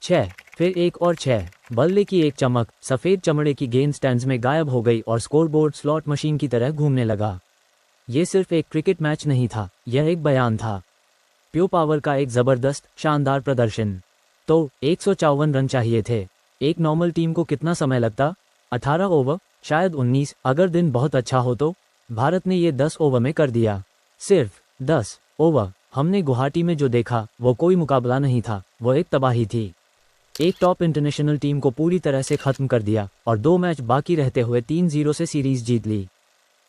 6। फिर एक और 6। बल्ले की एक चमक, सफ़ेद चमड़े की गेंद स्टैंड्स में गायब हो गई और स्कोरबोर्ड स्लॉट मशीन की तरह घूमने लगा। ये सिर्फ एक क्रिकेट मैच नहीं था, यह एक बयान था। प्यो पावर का एक ज़बरदस्त, शानदार प्रदर्शन। तो 154 रन चाहिए थे। एक नॉर्मल टीम को कितना समय लगता? 18 ओवर, शायद 19, अगर दिन बहुत अच्छा हो तो। भारत ने ये 10 ओवर में कर दिया। सिर्फ 10 ओवर। हमने गुवाहाटी में जो देखा वो कोई मुकाबला नहीं था, वो एक तबाही थी। एक टॉप इंटरनेशनल टीम को पूरी तरह से खत्म कर दिया और 2 मैच बाकी रहते हुए 3-0 से सीरीज जीत ली।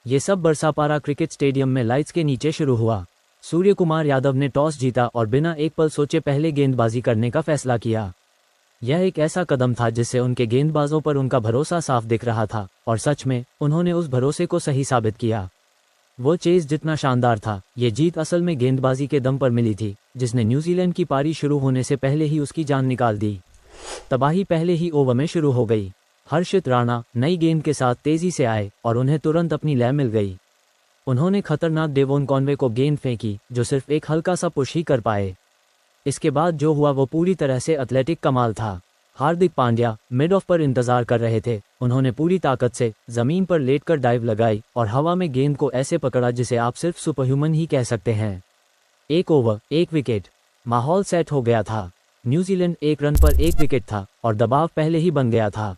ये सब बरसापारा क्रिकेट स्टेडियम में लाइट्स के नीचे शुरू हुआ। सूर्य कुमार यादव ने टॉस जीता और बिना एक पल सोचे पहले गेंदबाजी करने का फैसला किया। यह एक ऐसा कदम था जिससे उनके गेंदबाजों पर उनका भरोसा साफ दिख रहा था और सच में उन्होंने उस भरोसे को सही साबित किया। वो चेज जितना शानदार था, ये जीत असल में गेंदबाजी के दम पर मिली थी, जिसने न्यूजीलैंड की पारी शुरू होने से पहले ही उसकी जान निकाल दी। तबाही पहले ही ओवर में शुरू हो गई। हर्षित राणा नई गेंद के साथ तेजी से आए और उन्हें तुरंत अपनी लय मिल गई। उन्होंने खतरनाक डेवोन कॉनवे को गेंद फेंकी, जो सिर्फ एक हल्का सा पुश ही कर पाए। इसके बाद जो हुआ वो पूरी तरह से एथलेटिक कमाल था। हार्दिक पांड्या मिड ऑफ पर इंतजार कर रहे थे। उन्होंने पूरी ताकत से जमीन पर लेटकर डाइव लगाई और हवा में गेंद को ऐसे पकड़ा जिसे आप सिर्फ सुपरह्यूमन ही कह सकते हैं। 1 ओवर 1 विकेट। माहौल सेट हो गया था। न्यूजीलैंड 1 रन पर 1 विकेट था और दबाव पहले ही बन गया था।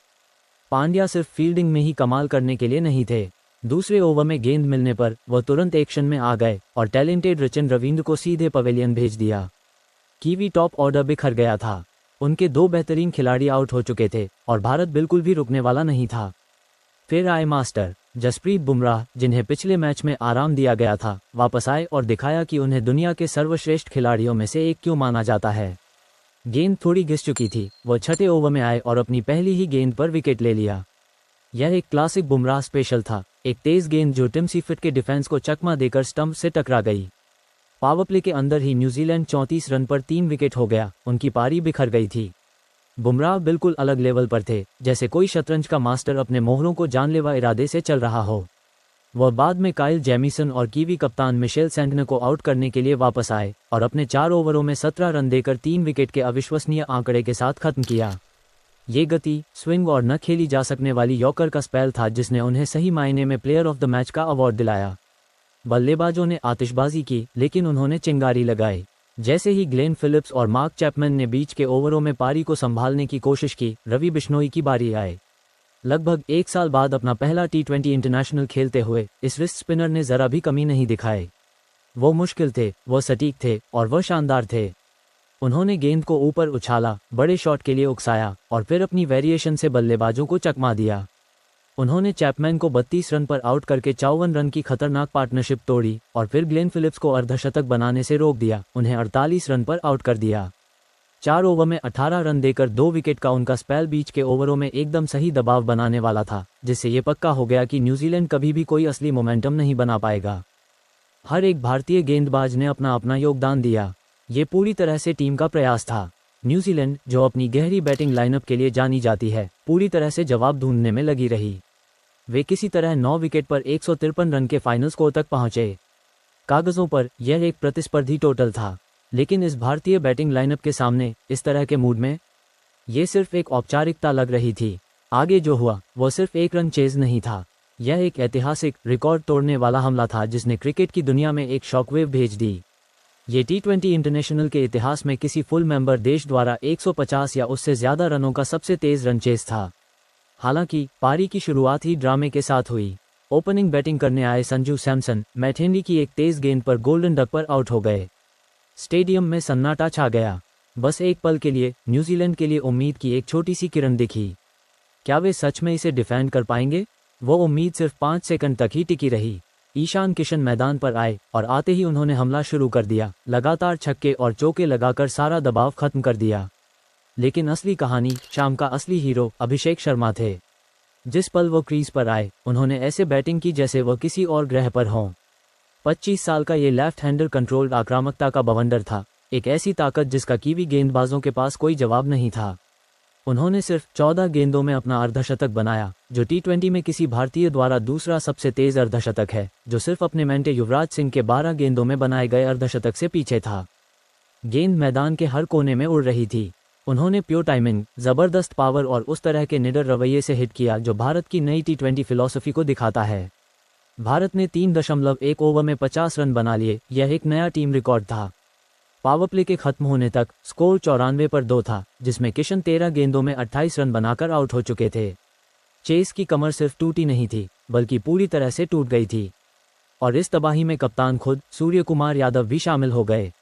पांड्या सिर्फ फील्डिंग में ही कमाल करने के लिए नहीं थे। दूसरे ओवर में गेंद मिलने पर वह तुरंत एक्शन में आ गए और टैलेंटेड रचिन रविंद्र को सीधे पवेलियन भेज दिया। कीवी टॉप ऑर्डर बिखर गया था। उनके 2 बेहतरीन खिलाड़ी आउट हो चुके थे और भारत बिल्कुल भी रुकने वाला नहीं था। फिर आए मास्टर जसप्रीत बुमराह, जिन्हें पिछले मैच में आराम दिया गया था, वापस आए और दिखाया कि उन्हें दुनिया के सर्वश्रेष्ठ खिलाड़ियों में से एक क्यों माना जाता है। गेंद थोड़ी घिस चुकी थी, वो 6ठे ओवर में आए और अपनी पहली ही गेंद पर विकेट ले लिया। यह एक क्लासिक बुमराह स्पेशल था, एक तेज गेंद जो टिम सीफर्ट के डिफेंस को चकमा देकर स्टंप से टकरा गई। पावर प्ले के अंदर ही न्यूजीलैंड 34 रन पर 3 विकेट हो गया। उनकी पारी बिखर गई थी। बुमराह बिल्कुल अलग लेवल पर थे, जैसे कोई शतरंज का मास्टर अपने मोहरों को जानलेवा इरादे से चल रहा हो। वह बाद में काइल जेमिसन और कीवी कप्तान मिशेल सेंटनर को आउट करने के लिए वापस आए और अपने 4 ओवरों में 17 रन देकर 3 विकेट के अविश्वसनीय आंकड़े के साथ खत्म किया। ये गति, स्विंग और न खेली जा सकने वाली यॉर्कर का स्पेल था जिसने उन्हें सही मायने में प्लेयर ऑफ द मैच का अवार्ड दिलाया। बल्लेबाजों ने आतिशबाजी की, लेकिन उन्होंने चिंगारी लगाई। जैसे ही ग्लेन फिलिप्स और मार्क चैपमैन ने बीच के ओवरों में पारी को संभालने की कोशिश की, रवि बिश्नोई की बारी आई। लगभग 1 साल बाद अपना पहला T20 इंटरनेशनल खेलते हुए इस रिस्ट स्पिनर ने जरा भी कमी नहीं दिखाई। वो मुश्किल थे, वो सटीक थे और वह शानदार थे। उन्होंने गेंद को ऊपर उछाला, बड़े शॉट के लिए उकसाया और फिर अपनी वेरिएशन से बल्लेबाजों को चकमा दिया। उन्होंने चैपमैन को 32 रन पर आउट करके 54 रन की खतरनाक पार्टनरशिप तोड़ी और फिर ग्लेन फिलिप्स को अर्धशतक बनाने से रोक दिया, उन्हें 48 रन पर आउट कर दिया। 4 ओवर में 18 रन देकर 2 विकेट का उनका स्पेल बीच के ओवरों में एकदम सही दबाव बनाने वाला था, जिससे ये पक्का हो गया कि न्यूजीलैंड कभी भी कोई असली मोमेंटम नहीं बना पाएगा। हर एक भारतीय गेंदबाज ने अपना अपना योगदान दिया। ये पूरी तरह से टीम का प्रयास था। न्यूजीलैंड, जो अपनी गहरी बैटिंग लाइनअप के लिए जानी जाती है, पूरी तरह से जवाब ढूंढने में लगी रही। वे किसी तरह 9 विकेट पर 153 रन के फाइनल स्कोर तक पहुंचे। कागजों पर यह एक प्रतिस्पर्धी टोटल था, लेकिन इस भारतीय बैटिंग लाइनअप के सामने इस तरह के मूड में ये सिर्फ एक औपचारिकता लग रही थी। आगे जो हुआ वो सिर्फ एक रन चेज नहीं था, यह एक ऐतिहासिक रिकॉर्ड तोड़ने वाला हमला था जिसने क्रिकेट की दुनिया में एक शॉकवेव भेज दी। ये T20 इंटरनेशनल के इतिहास में किसी फुल मेंबर देश द्वारा 150 या उससे ज़्यादा रनों का सबसे तेज़ रन चेज था। हालांकि पारी की शुरुआत ही ड्रामे के साथ हुई। ओपनिंग बैटिंग करने आए संजू सैमसन मैट हेनरी की एक तेज़ गेंद पर गोल्डन डक पर आउट हो गए। स्टेडियम में सन्नाटा छा गया। बस एक पल के लिए न्यूजीलैंड के लिए उम्मीद की एक छोटी सी किरण दिखी। क्या वे सच में इसे डिफेंड कर पाएंगे? वो उम्मीद सिर्फ 5 सेकंड तक ही टिकी रही। ईशान किशन मैदान पर आए और आते ही उन्होंने हमला शुरू कर दिया। लगातार छक्के और चौके लगाकर सारा दबाव खत्म कर दिया। लेकिन असली कहानी, शाम का असली हीरो अभिषेक शर्मा थे। जिस पल वो क्रीज पर आए, उन्होंने ऐसे बैटिंग की जैसे वह किसी और ग्रह पर हों। 25 साल का ये लेफ्ट हैंडर कंट्रोल्ड आक्रामकता का बवंडर था, एक ऐसी ताकत जिसका कीवी गेंदबाजों के पास कोई जवाब नहीं था। उन्होंने सिर्फ 14 गेंदों में अपना अर्धशतक बनाया, जो T20 में किसी भारतीय द्वारा दूसरा सबसे तेज अर्धशतक है, जो सिर्फ अपने मेंटे युवराज सिंह के 12 गेंदों में बनाए गए अर्धशतक से पीछे था। गेंद मैदान के हर कोने में उड़ रही थी। उन्होंने प्योर टाइमिंग, ज़बरदस्त पावर और उस तरह के निडर रवैये से हिट किया जो भारत की नई T20 फिलॉसफी को दिखाता है। भारत ने 3.1 ओवर में 50 रन बना लिए, यह एक नया टीम रिकॉर्ड था। पावर प्ले के खत्म होने तक स्कोर 94 पर 2 था, जिसमें किशन 13 गेंदों में 28 रन बनाकर आउट हो चुके थे। चेस की कमर सिर्फ टूटी नहीं थी, बल्कि पूरी तरह से टूट गई थी। और इस तबाही में कप्तान खुद सूर्य कुमार यादव भी शामिल हो गए।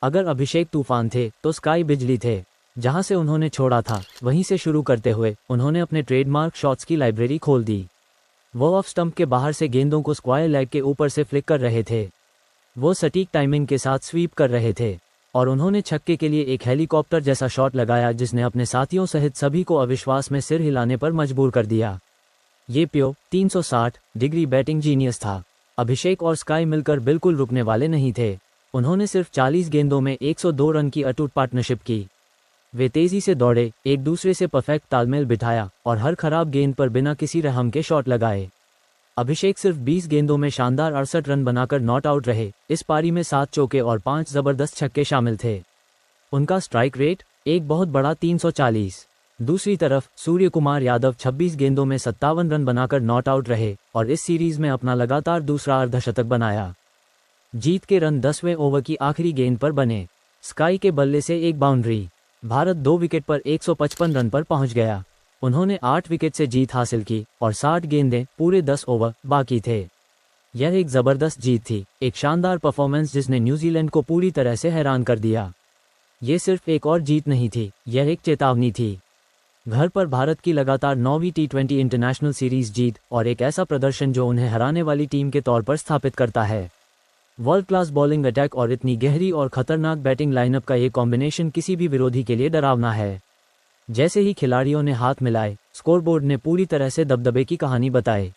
अगर अभिषेक तूफान थे तो स्काई बिजली थे। जहां से उन्होंने छोड़ा था वहीं से शुरू करते हुए उन्होंने अपने ट्रेडमार्क शॉट्स की लाइब्रेरी खोल दी। वो ऑफ स्टंप के बाहर से गेंदों को स्क्वायर लेग के ऊपर से फ्लिक कर रहे थे। वो सटीक टाइमिंग के साथ स्वीप कर रहे थे और उन्होंने छक्के के लिए एक हेलीकॉप्टर जैसा शॉट लगाया जिसने अपने साथियों सहित सभी को अविश्वास में सिर हिलाने पर मजबूर कर दिया। ये प्योर 360 डिग्री बैटिंग जीनियस था। अभिषेक और स्काई मिलकर बिल्कुल रुकने वाले नहीं थे। उन्होंने सिर्फ 40 गेंदों में 102 रन की अटूट पार्टनरशिप की। वे तेजी से दौड़े, एक दूसरे से परफेक्ट तालमेल बिठाया और हर खराब गेंद पर बिना किसी रहम के शॉट लगाए। अभिषेक सिर्फ 20 गेंदों में शानदार 68 रन बनाकर नॉट आउट रहे। इस पारी में 7 चौके और 5 जबरदस्त छक्के शामिल थे। उनका स्ट्राइक रेट एक बहुत बड़ा 340। दूसरी तरफ सूर्य कुमार यादव 26 गेंदों में 57 रन बनाकर नॉट आउट रहे और इस सीरीज में अपना लगातार दूसरा अर्धशतक बनाया। जीत के रन 10वें ओवर की आखिरी गेंद पर बने। स्काई के बल्ले से एक बाउंड्री। भारत 2 विकेट पर 155 रन पर पहुंच गया। उन्होंने 8 विकेट से जीत हासिल की और 60 गेंदें पूरे 10 ओवर बाकी थे। यह एक ज़बरदस्त जीत थी, एक शानदार परफॉर्मेंस जिसने न्यूजीलैंड को पूरी तरह से हैरान कर दिया। ये सिर्फ एक और जीत नहीं थी, यह एक चेतावनी थी। घर पर भारत की लगातार 9वीं T20 इंटरनेशनल सीरीज जीत और एक ऐसा प्रदर्शन जो उन्हें हराने वाली टीम के तौर पर स्थापित करता है। वर्ल्ड क्लास बॉलिंग अटैक और इतनी गहरी और खतरनाक बैटिंग लाइनअप का ये कॉम्बिनेशन किसी भी विरोधी के लिए डरावना है। जैसे ही खिलाड़ियों ने हाथ मिलाए, स्कोरबोर्ड ने पूरी तरह से दबदबे की कहानी बताई।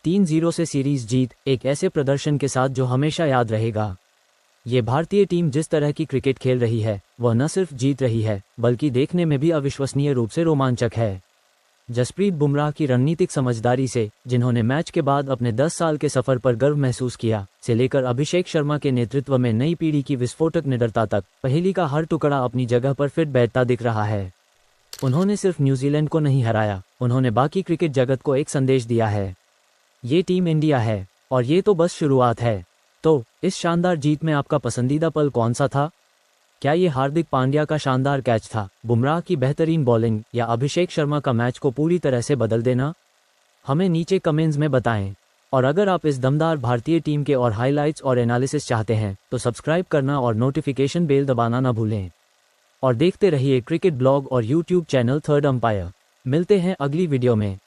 3-0 से सीरीज जीत, एक ऐसे प्रदर्शन के साथ जो हमेशा याद रहेगा। ये भारतीय टीम जिस तरह की क्रिकेट खेल रही है, वह न सिर्फ जीत रही है, बल्कि देखने में भी अविश्वसनीय रूप से रोमांचक है। जसप्रीत बुमराह की रणनीतिक समझदारी से, जिन्होंने मैच के बाद अपने 10 साल के सफर पर गर्व महसूस किया, से लेकर अभिषेक शर्मा के नेतृत्व में नई पीढ़ी की विस्फोटक निडरता तक, पहेली का हर टुकड़ा अपनी जगह पर फिट बैठता दिख रहा है। उन्होंने सिर्फ न्यूजीलैंड को नहीं हराया, उन्होंने बाकी क्रिकेट जगत को एक संदेश दिया है। ये टीम इंडिया है और ये तो बस शुरुआत है। तो इस शानदार जीत में आपका पसंदीदा पल कौन सा था? क्या ये हार्दिक पांड्या का शानदार कैच था, बुमराह की बेहतरीन बॉलिंग, या अभिषेक शर्मा का मैच को पूरी तरह से बदल देना? हमें नीचे कमेंट्स में बताएं। और अगर आप इस दमदार भारतीय टीम के और हाइलाइट्स और एनालिसिस चाहते हैं तो सब्सक्राइब करना और नोटिफिकेशन बेल दबाना ना भूलें। और देखते रहिए क्रिकेट ब्लॉग और यूट्यूब चैनल थर्ड अंपायर। मिलते हैं अगली वीडियो में।